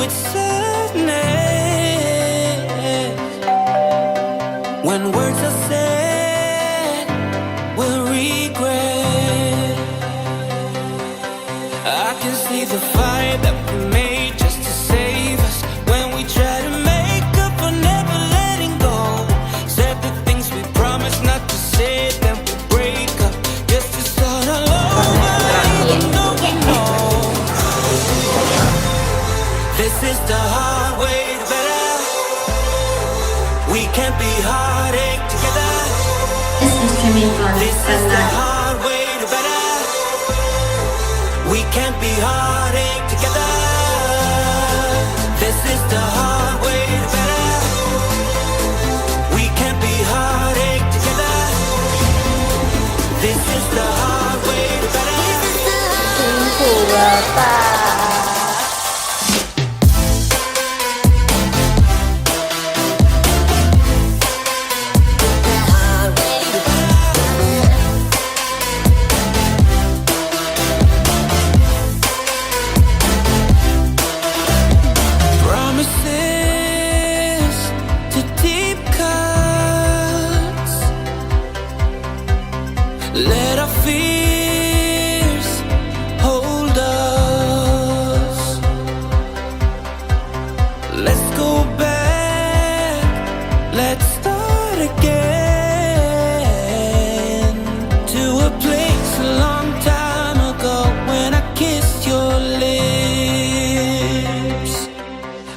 with sadness. When words are said, we'll regret. I can see the fire that we made just to save us. When we try to make up for never letting go, said the things we promised not to say, then we break up just to start all over. No, no. This is the hard way to better. We can't be heartache together. This is coming from This is the hard way to better. We can't be heartache together. This is the hard way to better. We can't be heartache together. This is the hard way to better. 辛苦了吧。Promises to deep cuts. Let our fears hold us. Let's go back. Let's start again to a place a long time ago when I kissed your lips.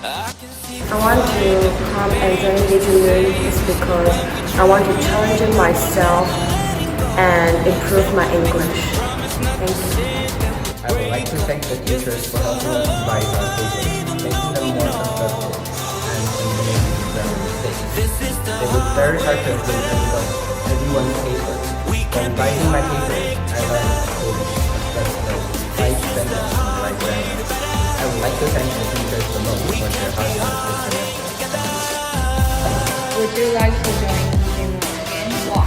I can see I want to come and join DGMUN is because I want to challenge myself and improve my English. Thank you. I would like to thank the teachers for helping us revise our papers, making them more constructive and eliminating grammar mistakes. It was very hard to include everyone's paper. When writing my paper, I learned Polish, express notes, type sentences in the right grammar. I would like to thank the teachers the most for their hard work this semester. Would you like to join DGMUN again? Why?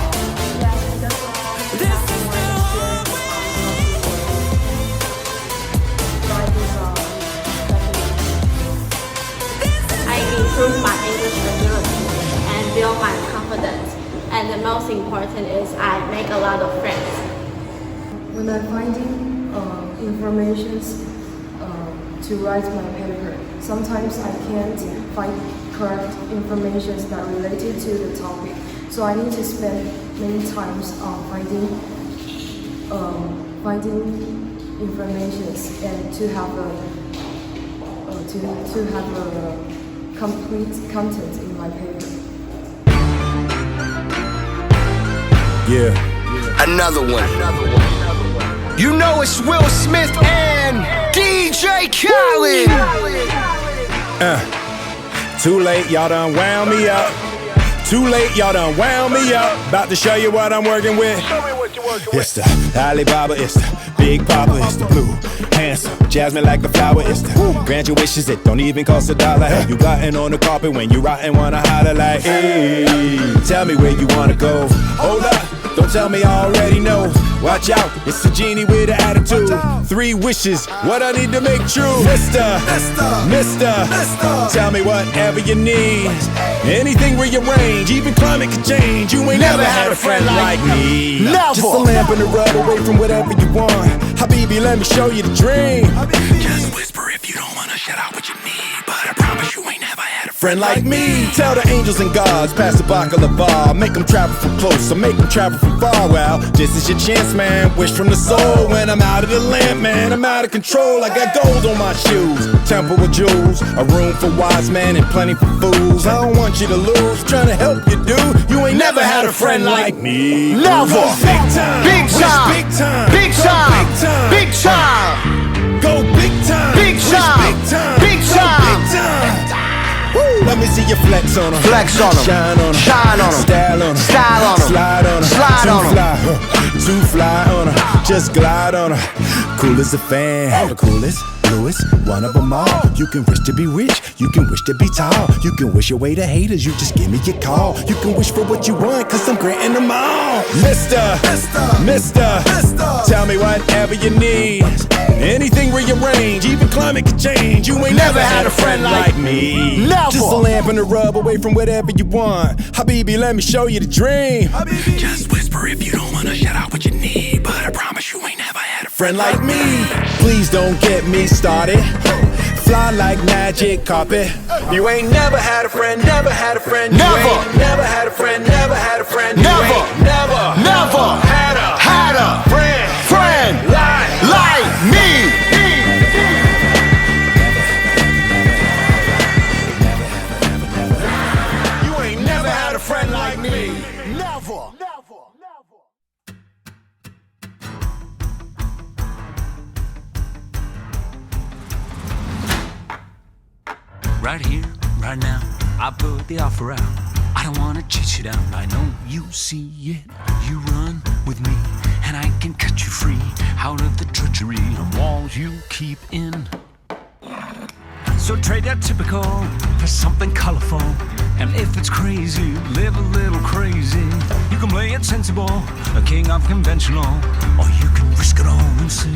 I improve my English ability and build my confidence. And the most important is I make a lot of friends. When I'm finding informations to write my paper, sometimes I can't find correct information that are related to the topic. So I need to spend many times finding information and to have a complete content in my paper. Yeah. Another one. You know it's Will Smith and DJ Khaled. Too late, y'all done wound me up. Too late, y'all done wound me up. About to show you what I'm working with. It's the Alibaba, it's the Big Papa, it's the blue, handsome, jasmine like a flower. It's the grant your wishes, it don't even cost $1. Hey, you gotten on the carpet when you rotten, wanna holler like, hey, tell me where you wanna go. Hold up, don't tell me I already know. Watch out, it's a genie with an attitude. 3 wishes, what I need to make true. Mister, tell me whatever you need. Anything rearrange, even climate could change. You ain't never had a friend like me. Never. Just a lamp in the rub away from whatever you want. Habibi, let me show you the dream. Just whisper if you don't wanna shut out what you need. But I promise you ain't never had a friend like me. Tell the angels and gods, pass the baklava. Make them travel from close, or make them travel from far. Well, this is your chance, man. Wish from the soul. When I'm out of the lamp, man, I'm out of control. I got gold on my shoes, temple with jewels, a room for wise men and plenty for fools. I don't want you to lose, trying to help you, dude. You ain't never had a friend like me. Never. Big time, Big time. big time, Big time. big time, Big time. go big time, Big time. big time, Big go time. big time. Woo. Let me see you flex on 'em. Flex on 'em. Shine on 'em. Shine on 'em. Style on 'em. Style on 'em. Slide on 'em. Slide Too on 'em. fly, too fly on 'em. Just glide on 'em. Cool as a fan. The coolest, bluest, one of 'em all. You can wish to be rich. You can wish to be tall. You can wish away the haters. You just give me your call. You can wish for what you want, 'cause I'm granting them all. Mister, tell me whatever you need. Anything rearrange, even climate can change. You ain't never had a friend like me. Never. Just a lamp and a rub away from whatever you want. Habibi, let me show you the dream. Habibi. Just whisper if you don't wanna shout out what you need, but I promise you ain't never had a friend like me. Please don't get me started. Fly like magic carpet. You ain't never had a friend, never had a friend. Never. You ain't never had a friend, never had a friend. Never. You ain't never had a friend like me. You ain't never had a friend like me. Never. Right here, right now, I put the offer out. I don't wanna chase you down, I know you see it. You run with me, and I can cut you free out of the treachery and walls you keep in. So trade that typical for something colorful. And if it's crazy, live a little crazy. You can play it sensible, a king of conventional, or you can risk it all and say